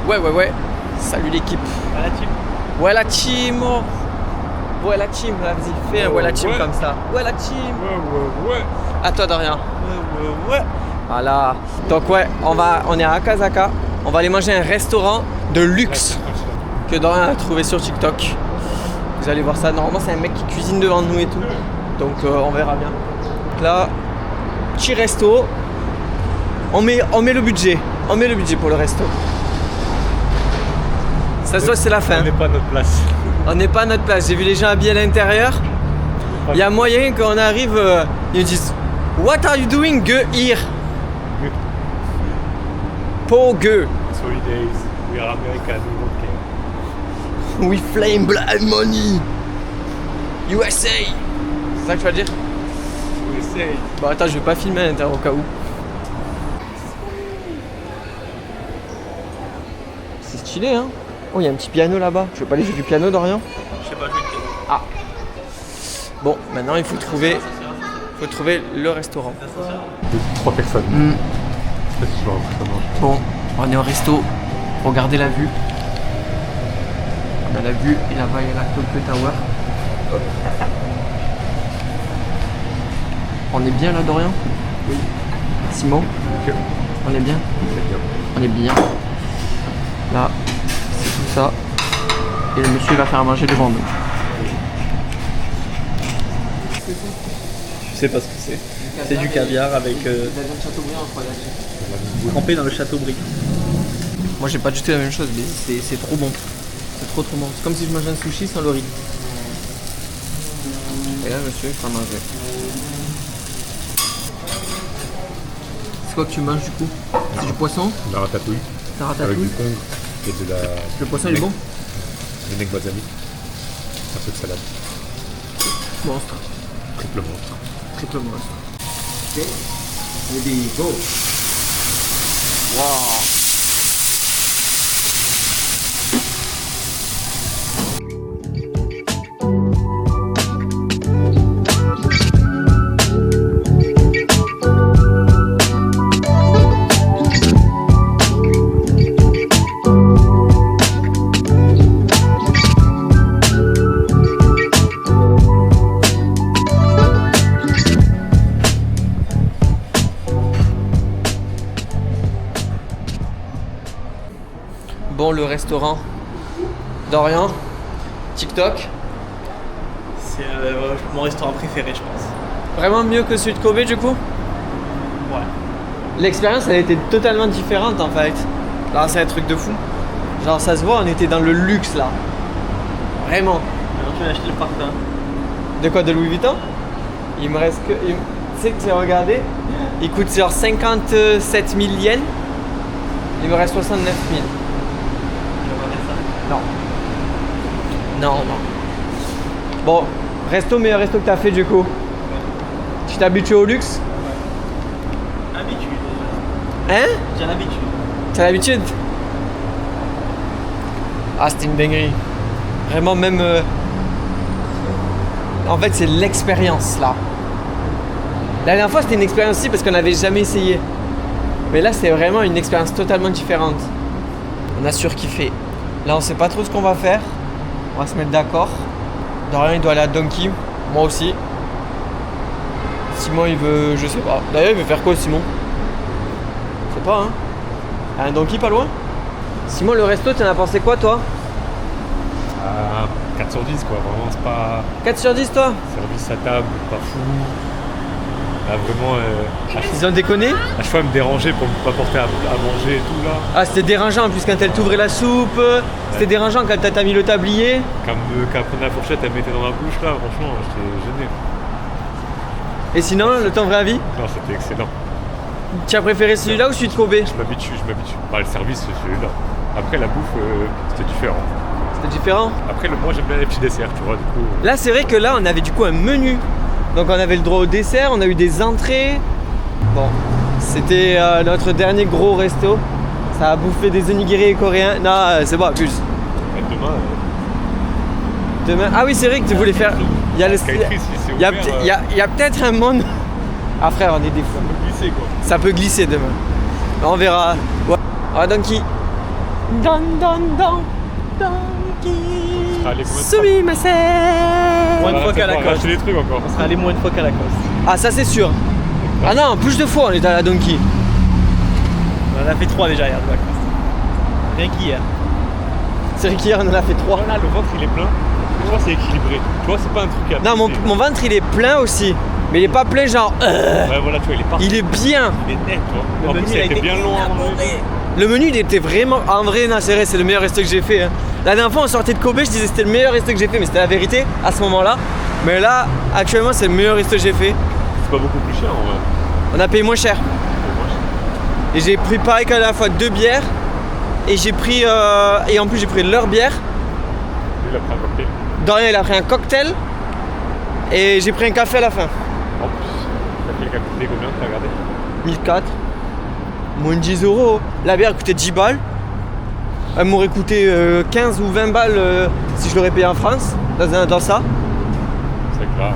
Ouais. Salut l'équipe. À la team. Ouais la team. Ouais la team, là, vas-y, fais un ouais la team comme ça. Ouais la team. Ouais. À toi Dorian. Ouais. Voilà. Donc ouais, on est à Akasaka. On va aller manger un restaurant de luxe que Dorian a trouvé sur TikTok. Vous allez voir ça. Normalement c'est un mec qui cuisine devant nous et tout. Donc on verra bien. Donc là, petit resto. On met le budget. On met le budget pour le resto. Ça se voit, c'est la fin. On n'est pas à notre place. On n'est pas à notre place. J'ai vu les gens habillés à l'intérieur. Il y a moyen qu'on arrive, ils nous disent What are you doing here? Pogue. Holidays, we are American, we don't care. We flame blood money. USA. C'est ça que tu vas dire? We say. Bon attends, je vais pas filmer à l'intérieur au cas où. C'est stylé hein. Oh, il y a un petit piano là-bas. Tu veux pas aller jouer du piano, Dorian? Je sais pas jouer de piano. Ah. Bon, maintenant il faut trouver le restaurant. 3 personnes. Bon, on est au resto. Regardez la vue. On a la vue et là-bas il y a la Tokyo Tower. On est bien là, Dorian? Oui. Simon? Ok. On est bien? On est bien. Là, c'est tout ça. Et le monsieur va faire à manger devant nous. Je sais pas ce que c'est. C'est du caviar avec. Trempé dans le Châteaubriand. Moi j'ai pas du tout la même chose, mais c'est trop bon. C'est trop bon. C'est comme si je mangeais un sushi sans le riz. Et là, monsieur, il faut manger. C'est quoi que tu manges du coup? C'est du poisson? La ratatouille. La Avec ratatouille? du congre et de la. Le poisson il est bon? Vinaigre balsamique. Un peu de salade. Monstre. Triple monstre. Triple monstre. Ok. Ready, go. Wow. Bon, le restaurant Dorian, TikTok, C'est mon restaurant préféré, je pense. vraiment mieux que celui de Kobe du coup? Ouais. L'expérience elle était totalement différente en fait. Là c'est un truc de fou. Genre ça se voit, on était dans le luxe là. Vraiment. Maintenant, tu vas acheter le parfum. De quoi? De Louis Vuitton? Il me reste que... Tu sais que j'ai regardé, il coûte genre 57 000 yens. Il me reste 69 000. Tu vas pas faire ça. Non. Bon, meilleur resto que t'as fait du coup. Tu t'es habitué au luxe? Habitude. Hein? J'ai l'habitude. T'as l'habitude? Ah, c'était une dinguerie. Vraiment, même. En fait, c'est l'expérience là. La dernière fois, c'était une expérience aussi parce qu'on n'avait jamais essayé. Mais là, c'est vraiment une expérience totalement différente. On a surkiffé. Là, on sait pas trop ce qu'on va faire. On va se mettre d'accord. Dorian, il doit aller à Donkey. Moi aussi. Simon, il veut. Je sais pas. D'ailleurs, il veut faire quoi, Simon? Je sais pas, hein. Un Donkey pas loin? Simon, le resto, t'en as pensé quoi, toi? 4 sur 10 quoi, vraiment c'est pas. 4 sur 10, toi? Service à table, pas fou. Là vraiment. Ils ont déconné? À chaque fois elle me dérangeait pour ne pas porter à manger et tout là. Ah, c'était dérangeant en plus quand elle t'ouvrait la soupe. C'était dérangeant quand elle t'a mis le tablier. Quand elle prenait la fourchette, elle me mettait dans la bouche là, franchement, j'étais gêné. Et sinon, le temps vrai avis? Non, c'était excellent. Tu as préféré celui-là ou celui de Kobe? Je m'habitue. Bah, le service, c'est celui-là. Après, la bouffe, c'était différent. C'était différent? Après, moi, j'aime bien les petits desserts, tu vois, du coup. Là, c'est vrai que là, on avait du coup un menu. Donc, on avait le droit au dessert, on a eu des entrées. Bon, c'était notre dernier gros resto. Ça a bouffé des onigiri coréens. Non, c'est bon, plus. Et demain, Demain. Ah oui, c'est vrai que tu voulais faire. Il y a le. Skytree, si c'est Il y a, ouvert, il y a peut-être un monde. Ah frère, on est des fous. ça peut glisser, quoi. Ça peut glisser demain. On verra. Ouais. Ah Donkey. Don don don Donkey. Allez, combien de Sumimasen. Moins de fois qu'à la Faut coste. acheter des trucs encore. On serait allé moins de fois qu'à la coste. Ah ça c'est sûr. Ah non, plus de fois on est à la Donkey. On en a fait 3 déjà hier de la coste. Rien qu'hier. C'est vrai qu'hier on en a fait 3. Là, le ventre il est plein. Je crois que c'est équilibré. Tu vois, c'est pas un truc à. Non, mon ventre il est plein aussi. Mais il est pas plein genre. Ouais, voilà, tu vois, il est parti. Il est bien. Il est net, tu vois. En Le plus, menu, ça a il a été été bien long à manger. Le menu il était vraiment. En vrai, non, c'est vrai, c'est le meilleur resto que j'ai fait. Hein. La dernière fois on sortait de Kobe, je disais que c'était le meilleur resto que j'ai fait, mais c'était la vérité à ce moment-là. Mais là, actuellement, c'est le meilleur resto que j'ai fait. C'est pas beaucoup plus cher en vrai. On a payé moins cher. Et j'ai pris pareil qu'à la fois 2 bières. Et j'ai pris. Et en plus, j'ai pris leur bière. Lui, il a pris un cocktail. Dorian il a pris un cocktail. Et j'ai pris un café à la fin. En plus, t'as fait le cocktail combien? T'as regardé? 1004. Moins de 10 euros. La bière coûtait 10 balles. Elle m'aurait coûté 15 ou 20 balles si je l'aurais payé en France, dans ça. C'est clair.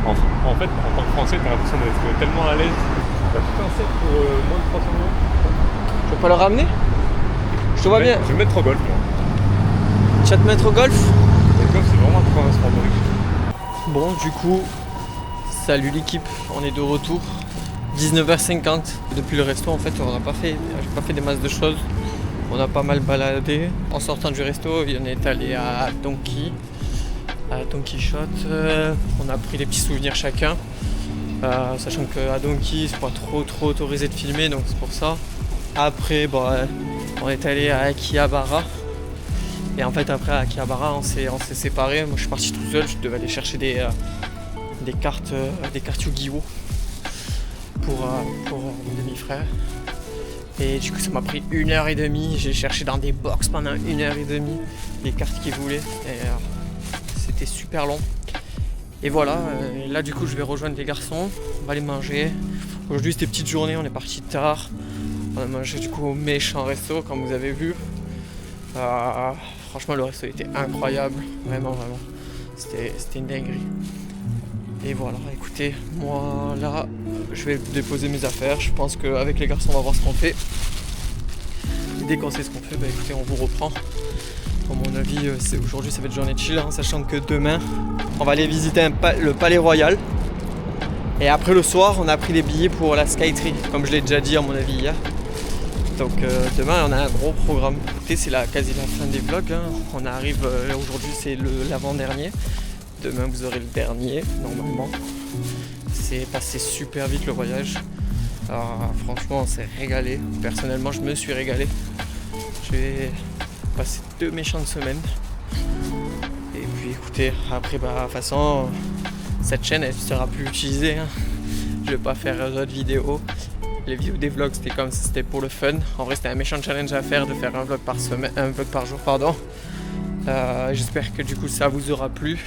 En fait, en tant que Français, t'as l'impression d'être tellement à l'aise. T'as tout un set pour moins de 300 euros. Tu veux pas le ramener? Je te vois bien. Je vais me mettre au golf, moi. Tu vas te mettre au golf? Le golf, c'est vraiment un sport de riche. Bon, du coup, salut l'équipe, on est de retour. 19h50. Depuis le resto, en fait, j'ai pas fait des masses de choses. On a pas mal baladé. En sortant du resto, on est allé à Donkey Shot. On a pris des petits souvenirs chacun. Sachant qu'à Donkey, c'est pas trop autorisé de filmer, donc c'est pour ça. Après, on est allé à Akihabara. Et en fait, après à Akihabara, on s'est séparés. Moi, je suis parti tout seul. Je devais aller chercher des cartes Yu-Gi-Oh! Pour mon demi-frère. Et du coup ça m'a pris 1h30, j'ai cherché dans des box pendant 1h30 les cartes qu'il voulait et c'était super long. Et voilà, là du coup je vais rejoindre les garçons, on va aller manger. Aujourd'hui c'était petite journée, on est parti tard. On a mangé du coup au méchant resto comme vous avez vu. Franchement le resto était incroyable, vraiment. C'était une dinguerie. Et voilà, écoutez, moi là, je vais déposer mes affaires. Je pense qu'avec les garçons, on va voir ce qu'on fait. Et dès qu'on sait ce qu'on fait, écoutez, on vous reprend. À mon avis, aujourd'hui, ça va être journée de chill, hein, sachant que demain, on va aller visiter le Palais Royal. Et après le soir, on a pris des billets pour la Skytree, comme je l'ai déjà dit à mon avis hier. Donc demain, on a un gros programme. Écoutez, c'est quasi la fin des vlogs. Hein. On arrive, aujourd'hui, c'est l'avant-dernier. Demain vous aurez le dernier, normalement. C'est passé super vite le voyage. Franchement on s'est régalé. Personnellement je me suis régalé. J'ai passé 2 méchantes semaines. Et puis écoutez, après de toute façon cette chaîne elle sera plus utilisée. Hein. Je vais pas faire d'autres vidéos. Les vidéos des vlogs c'était comme ça, c'était pour le fun. En vrai c'était un méchant challenge à faire de faire un vlog par jour, pardon. J'espère que du coup ça vous aura plu.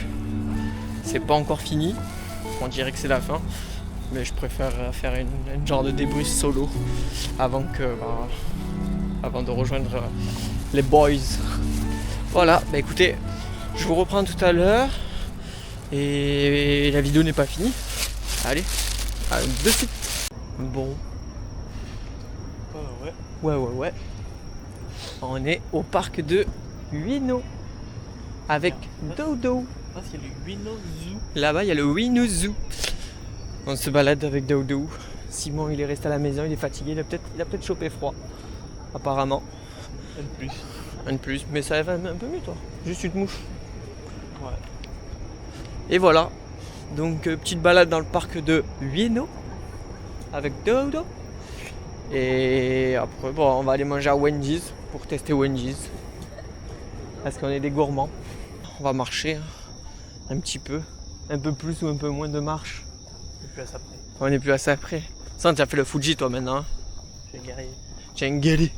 C'est pas encore fini, on dirait que c'est la fin, mais je préfère faire une genre de débrief solo avant de rejoindre les boys. Voilà, écoutez, je vous reprends tout à l'heure et la vidéo n'est pas finie. Allez, de suite. Bon. Ouais. On est au parc de Ueno avec Dodo. Ah, c'est le Ueno Zoo. Là-bas, il y a le Ueno Zoo. On se balade avec Dodo. Simon, il est resté à la maison, il est fatigué. Il a peut-être chopé froid, apparemment. Un de plus. Mais ça va un peu mieux, toi. Juste une mouche. Ouais. Et voilà. Donc, petite balade dans le parc de Ueno avec Dodo. Et après, on va aller manger à Wendy's pour tester Wendy's. Parce qu'on est des gourmands. On va marcher. Un petit peu, un peu plus ou un peu moins de marche. On est plus à ça près. On n'est plus à ça près. Ça, tu as fait le Fuji toi maintenant. Hein. Je suis guerrier. Tu es un guerrier.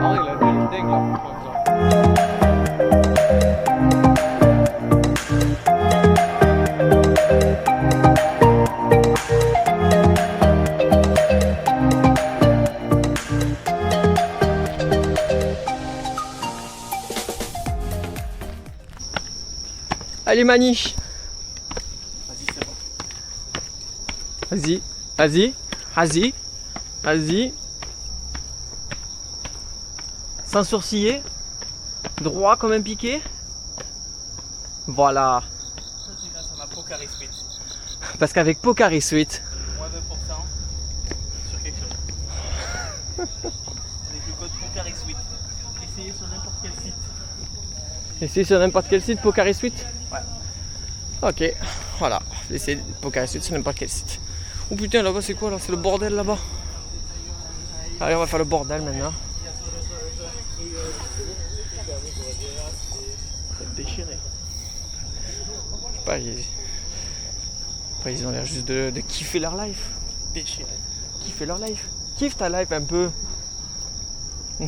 Ah, il a bien le dingue là. Allez Maniche. Vas-y, vas-y, vas-y, vas-y. Sans sourciller. Droit comme un piqué. Voilà. Ça c'est grâce à ma Pocari Sweet. Parce qu'avec Pocari Sweet, Moins 20% sur quelque chose. Avec le code Pocari Sweet. Essayez sur n'importe quel site. essayez sur n'importe quel site Pocari Sweet. Ouais. Ok, voilà. Essayez Pocari Sweet sur n'importe quel site. Oh putain, là-bas c'est quoi là? C'est le bordel là-bas. Allez, on va faire le bordel maintenant. Déchiré. Je sais pas, ils ont l'air juste de kiffer leur life. Déchiré. Kiffer leur life. Kiffe ta life un peu. Il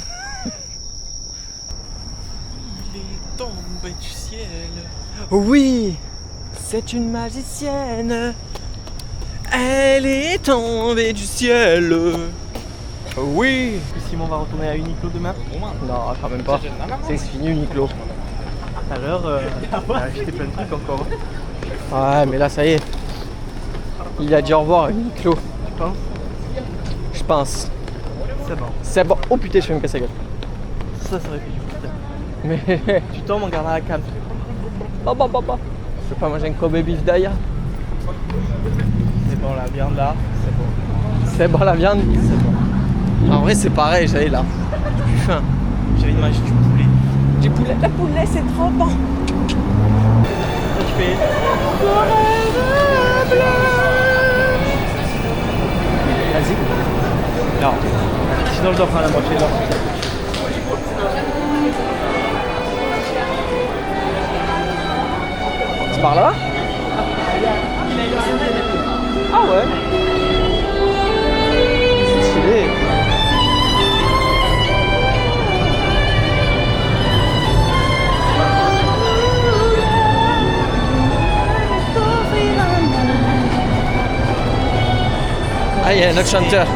est tombé du ciel. Oui, c'est une magicienne. Elle est tombée du ciel. Oui. Simon va retourner à Uniqlo demain. Non, quand même pas. C'est fini Uniqlo. Tout à l'heure, on a acheté plein de trucs encore. Ouais, mais là ça y est. Il a dit au revoir à Uniqlo. Tu penses? Je pense. C'est bon. C'est bon. Oh putain, je vais me casser la gueule. Ça serait fait du bien. Mais. Tu tombes, on gardera la cam. Oh, bah. Je vais pas manger un Kobe beef d'Aya. C'est bon, la viande là, c'est bon. C'est bon la viande? C'est bon. En vrai, c'est pareil, j'avais là. J'ai plus faim. J'ai envie de manger du poulet. Du poulet. Le poulet, c'est trop bon. Là, tu fais. Vas-y. Non. Sinon, je dois prendre la moitié de l'or. Tu pars là? Ah ouais. C'est stylé. Ah, il y a un autre chanteur.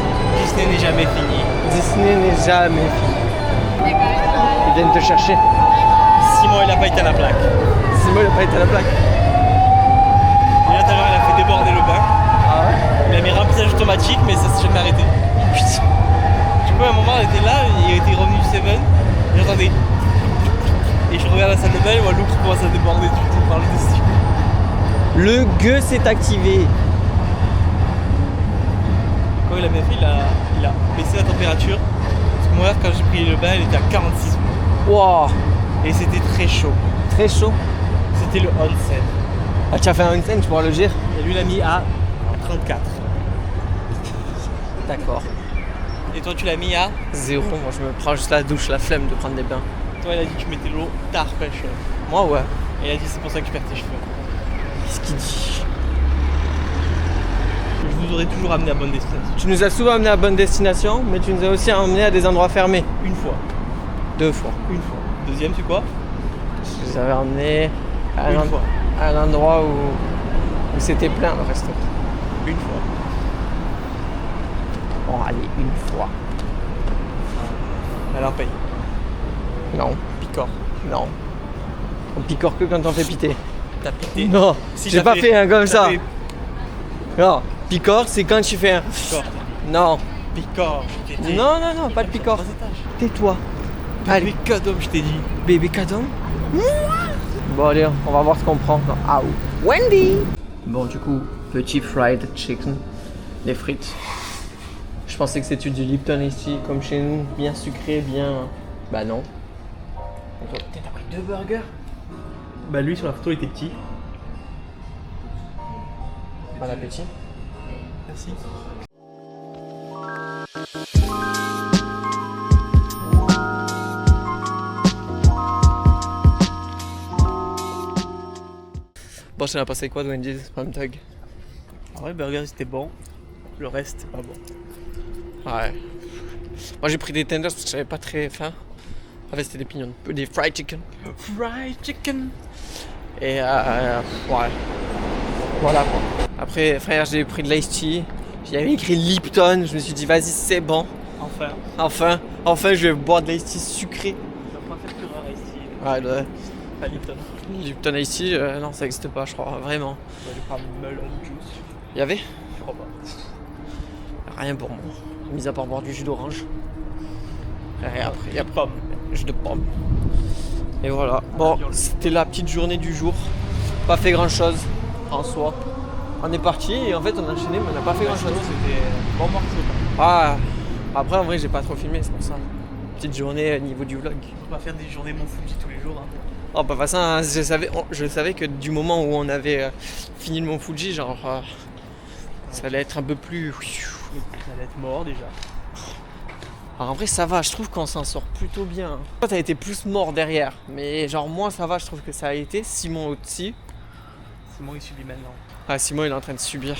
Disney n'est jamais fini. Disney n'est jamais fini. Ils viennent te chercher. Simon, il a pas été à la plaque. Simon, il a pas été à la plaque. Et là, tout à l'heure, il a fait déborder le bain. Ah ouais? Il a mis remplissage automatique, mais ça s'est jamais arrêté. Putain. Du coup, à un moment, il était là, il était revenu du 7, et j'entendais. Et je regarde la salle de bain, et moi, l'eau qui commence à déborder tout par le dessus. Le gueux s'est activé. Quand il a bien fait, il a baissé la température. Parce que moi, quand j'ai pris le bain, il était à 46. Wow. Et c'était très chaud. Très chaud. C'était le onsen. Ah, tu as fait un onsen, tu pourras le dire? Et lui, il a mis à 34. D'accord. Et toi, tu l'as mis à. 0. Moi, je me prends juste la douche, la flemme de prendre des bains. Toi, il a dit que tu mettais l'eau tard pêcheur. Moi, ouais. Et il a dit c'est pour ça que tu perds tes cheveux. Qu'est-ce qu'il dit? Je vous aurais toujours amené à bonne destination. Tu nous as souvent amenés à bonne destination, mais tu nous as aussi amenés à des endroits fermés. Une fois. 2 fois. Une fois. Deuxième, c'est quoi? Je vous avais emmené à Une fois. à un endroit où c'était plein le restaurant. Une fois. Bon, allez, une fois. Alors paye. Non. Picor. Non. On picore que quand on fait piter. T'as pité. Non, Si, j'ai t'as pas fait un comme t'as ça. fait Non, picore, c'est quand tu fais un. Picor. Non. Picor. Je t'ai dit. Non, pas de picore. 3 étages. Tais-toi. Allez, cadeau, je t'ai dit. Bébé cadeau. Bon, allez, on va voir ce qu'on prend. Non. Ah, Wendy. Bon, du coup, petit fried chicken. Les frites. Je pensais que c'était du Lipton ici, comme chez nous. Bien sucré, bien. Bah non. Putain, t'as pris 2 burgers? Bah, lui, sur la photo, il était petit. Bon appétit. Merci. Bon, je t'en ai passé quoi de Wendy's Prime Tag? En vrai, le burger, c'était bon. Le reste, c'est pas bon. Ouais. Moi j'ai pris des tenders parce que j'avais pas très faim. En fait c'était des pignons, des fried chicken. Fried chicken. Et ouais. Voilà quoi. Après frère j'ai pris de l'ice tea. J'avais écrit Lipton, je me suis dit vas-y c'est bon. Enfin je vais boire de l'ice tea sucré. Ça pas faire que ice tea. Ouais, Pas Lipton. Lipton ice tea, non ça existe pas je crois, vraiment. On va aller prendre melon juice. Y'avait Je crois pas. rien pour moi, mis à part boire du jus d'orange. Et après y a Pomme. jus de pomme. Et voilà, bon c'était la petite journée du jour. Pas fait grand chose en soi. On est parti et en fait on a enchaîné mais on n'a pas fait grand chose. C'était bon morceau. Ah, après en vrai j'ai pas trop filmé, c'est pour ça. Petite journée au niveau du vlog. On va faire des journées Mont Fuji tous les jours. Hein. Oh bah de toute façon hein, je savais que du moment où on avait fini le Mont Fuji, genre ça allait être un peu plus... Ça allait être mort déjà. Alors en vrai ça va, je trouve qu'on s'en sort plutôt bien. Toi t'as été plus mort derrière, mais genre moi ça va, je trouve que ça a été. Simon aussi. Simon il subit maintenant. Ah Simon il est en train de subir.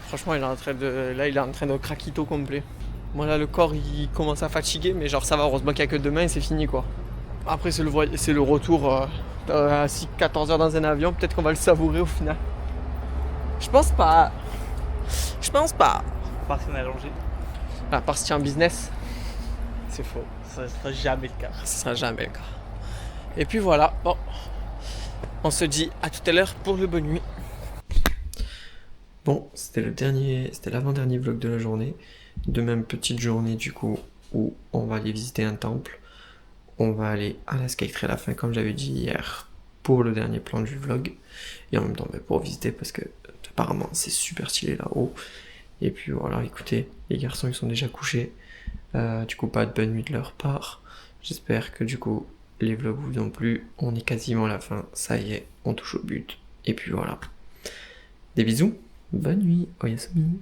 Franchement il est en train de craquito complet. Moi là le corps il commence à fatiguer mais genre ça va, heureusement qu'il n'y a que demain et c'est fini quoi. Après c'est le retour à 14 heures dans un avion, peut-être qu'on va le savourer au final. Je pense pas. Parce qu'on est allongé. À part si tu es en business, C'est faux. Ça sera jamais le cas. ce sera jamais le cas. Et puis voilà, bon. On se dit à tout à l'heure pour le bonne nuit. Bon, c'était l'avant-dernier vlog de la journée. Demain, petite journée du coup où on va aller visiter un temple. On va aller à la Skytree à la fin, comme j'avais dit hier, pour le dernier plan du vlog. Et en même temps, pour visiter parce que apparemment c'est super stylé là-haut. Et puis voilà, écoutez, les garçons ils sont déjà couchés. Du coup, pas de bonne nuit de leur part. J'espère que du coup, les vlogs vous ont plu. On est quasiment à la fin, ça y est, on touche au but. Et puis voilà. Des bisous, bonne nuit, Oyasumi.